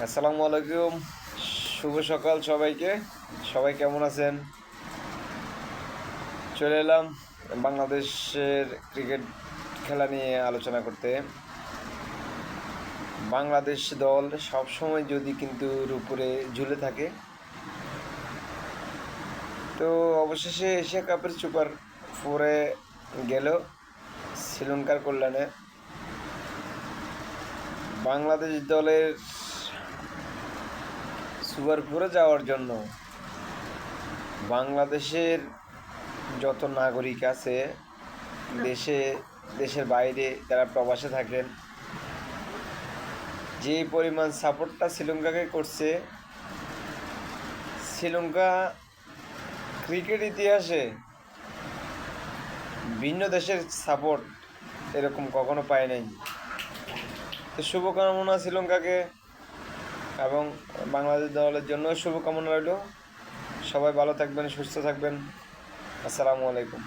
আসসালামু আলাইকুম। শুভ সকাল সবাইকে। সবাই কেমন আছেন? চলে এলাম বাংলাদেশের ক্রিকেট খেলা নিয়ে আলোচনা করতে। বাংলাদেশ দল সবসময় যদি কিন্তু উপরে ঝুলে থাকে, তো অবশেষে এশিয়া কাপের সুপার ফোরে গেল শ্রীলঙ্কার কল্যাণে। বাংলাদেশ দলের সুপার ফোরে যাওয়ার জন্য বাংলাদেশের যত নাগরিক আছে, দেশে দেশের বাইরে যারা প্রবাসে থাকেন, যে পরিমাণ সাপোর্টটা শ্রীলঙ্কাকে করছে, শ্রীলঙ্কা ক্রিকেট ইতিহাসে ভিন্ন দেশের সাপোর্ট এরকম কখনো পায় নাই। তো শুভকামনা শ্রীলঙ্কাকে, এবং বাংলাদেশ দলের জন্য শুভকামনা রইল। সবাই ভালো থাকবেন, সুস্থ থাকবেন। আসসালামু আলাইকুম।